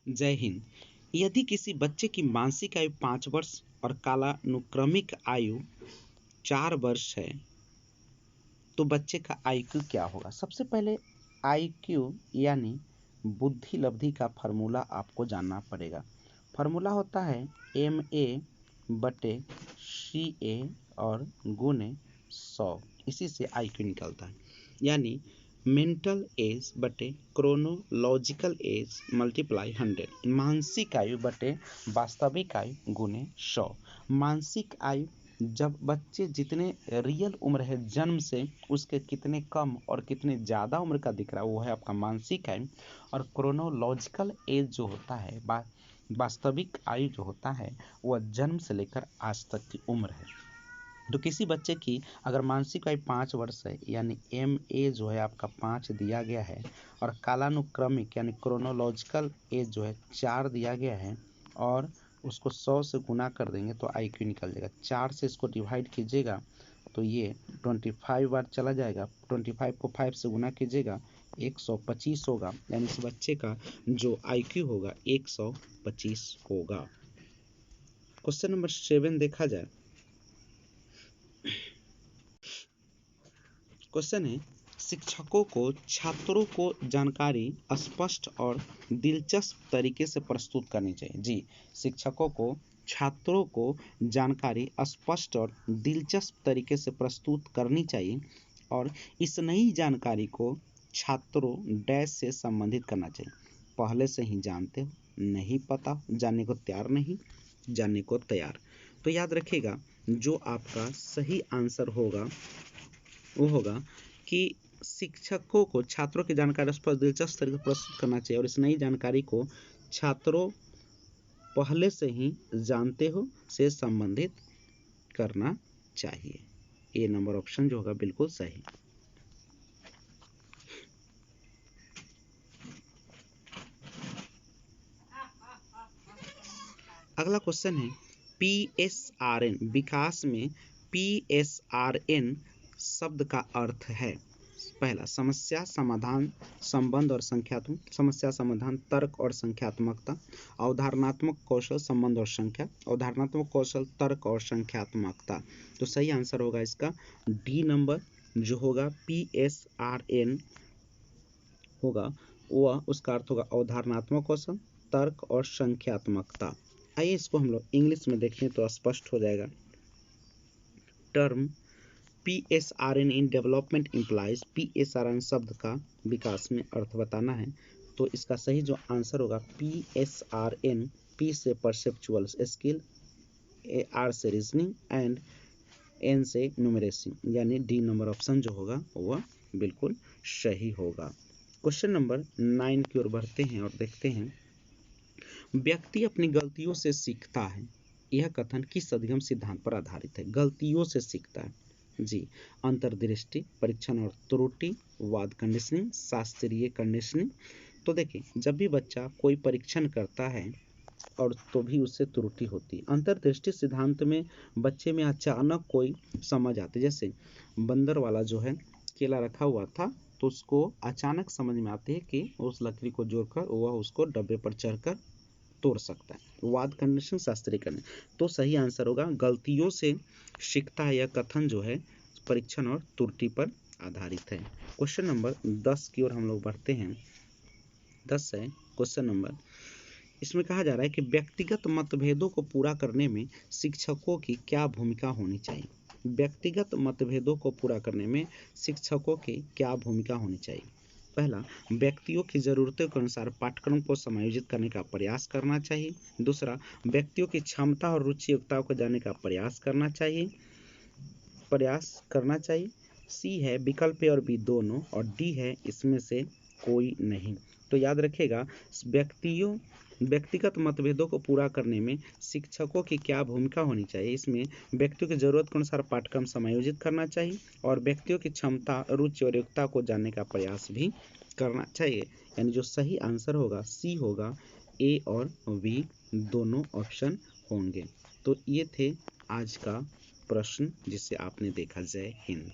जय हिंद। यदि किसी बच्चे की मानसिक आयु 5 वर्ष और कालानुक्रमिक आयु 4 वर्ष है तो बच्चे का आईक्यू क्या होगा? सबसे पहले आईक्यू यानी बुद्धि लब्धि का फार्मूला आपको जानना पड़ेगा। फार्मूला होता है MA/CA और गुने 100। इसी से आईक्यू निकलता है, यानी मेंटल एज बटे क्रोनोलॉजिकल एज मल्टीप्लाई 100। मानसिक आयु बटे वास्तविक आयु गुने 100। मानसिक आयु जब बच्चे जितने रियल उम्र है जन्म से उसके कितने कम और कितने ज़्यादा उम्र का दिख रहा है वो है आपका मानसिक आयु। और क्रोनोलॉजिकल एज जो होता है वास्तविक आयु जो होता है वह जन्म से लेकर आज तक की उम्र है। तो किसी बच्चे की अगर मानसिक आयु 5 वर्ष है यानी MA जो है आपका 5 दिया गया है और कालानुक्रमिक यानी क्रोनोलॉजिकल एज जो है 4 दिया गया है और उसको 100 से गुना कर देंगे तो आईक्यू निकल जाएगा। 4 से इसको डिवाइड कीजिएगा तो ये 25 बार चला जाएगा। 25 को 5 से गुना कीजिएगा 125 होगा, यानी इस बच्चे का जो आईक्यू होगा 125 होगा। क्वेश्चन नंबर 7 देखा जाए। क्वेश्चन है, शिक्षकों को छात्रों को जानकारी स्पष्ट और दिलचस्प तरीके से प्रस्तुत करनी चाहिए। जी, शिक्षकों को छात्रों को जानकारी स्पष्ट और दिलचस्प तरीके से प्रस्तुत करनी चाहिए और इस नई जानकारी को छात्रों डैश से संबंधित करना चाहिए। पहले से ही जानते हो, नहीं पता, जानने को तैयार नहीं, जानने को तैयार। तो याद रखिएगा जो आपका सही आंसर होगा वो होगा कि शिक्षकों को छात्रों की जानकारी स्पष्ट दिलचस्प तरीके से प्रस्तुत करना चाहिए और इस नई जानकारी को छात्रों पहले से ही जानते हो से संबंधित करना चाहिए। ए नंबर ऑप्शन जो होगा बिल्कुल सही। अगला क्वेश्चन है, PSRN विकास में PSRN शब्द का अर्थ है। पहला, समस्या समाधान संबंध और संख्यात्मक, समस्या समाधान तर्क और संख्यात्मकता, अवधारणात्मक कौशल संबंध और संख्या, अवधारणात्मक कौशल तर्क और संख्यात्मकता। तो सही आंसर होगा इसका डी नंबर जो होगा PSRN होगा वह उसका अर्थ होगा अवधारणात्मक कौशल तर्क और संख्यात्मकता। आइए इसको हम लोग इंग्लिश में देखें तो स्पष्ट हो जाएगा। Term PSRN in development implies, PSRN शब्द का विकास में अर्थ बताना है तो इसका सही जो आंसर होगा PSRN, P से परसेप्चुअल स्किल, R से रीजनिंग एंड N से न्यूमरेसी, यानी डी नंबर ऑप्शन जो होगा वह बिल्कुल सही होगा। क्वेश्चन नंबर 9 की ओर बढ़ते हैं और देखते हैं, व्यक्ति अपनी गलतियों से सीखता है, यह कथन किस अधिगम सिद्धांत पर आधारित है? गलतियों से सीखता है। जी, अंतर्दृष्टि, परीक्षण और त्रुटि, वाद कंडीशनिंग, शास्त्रीय कंडीशनिंग। तो देखिए जब भी बच्चा कोई परीक्षण करता है और तो भी उससे त्रुटि होती है। अंतर्दृष्टि सिद्धांत में बच्चे में अचानक कोई समझ आती है, जैसे बंदर वाला जो है केला रखा हुआ था तो उसको अचानक समझ में आती है कि उस लकड़ी को जोड़कर वह उसको डब्बे पर चढ़कर तोड़ सकता है। वाद कंडीशन, शास्त्रीय कंडीशन। तो सही आंसर होगा गलतियों से सीखता है, यह कथन जो है परीक्षण और त्रुटि पर आधारित है। क्वेश्चन नंबर 10 की ओर हम लोग बढ़ते हैं। 10 है क्वेश्चन नंबर, इसमें कहा जा रहा है कि व्यक्तिगत मतभेदों को पूरा करने में शिक्षकों की क्या भूमिका होनी चाहिए? व्यक्तिगत मतभेदों को पूरा करने में शिक्षकों की क्या भूमिका होनी चाहिए? पहला, व्यक्तियों की ज़रूरतों के अनुसार पाठ्यक्रम को समायोजित करने का प्रयास करना चाहिए। दूसरा, व्यक्तियों की क्षमता और रुचि योग्यताओं को जानने का प्रयास करना चाहिए। सी है विकल्प ए और बी दोनों और डी है इसमें से कोई नहीं। तो याद रखिएगा व्यक्तिगत मतभेदों को पूरा करने में शिक्षकों की क्या भूमिका होनी चाहिए? इसमें व्यक्तियों की जरूरत के अनुसार पाठ्यक्रम समायोजित करना चाहिए और व्यक्तियों की क्षमता, रुचि और योग्यता को जानने का प्रयास भी करना चाहिए, यानी जो सही आंसर होगा सी होगा। ए और बी दोनों ऑप्शन होंगे। तो ये थे आज का प्रश्न जिसे आपने देखा। जय हिंद।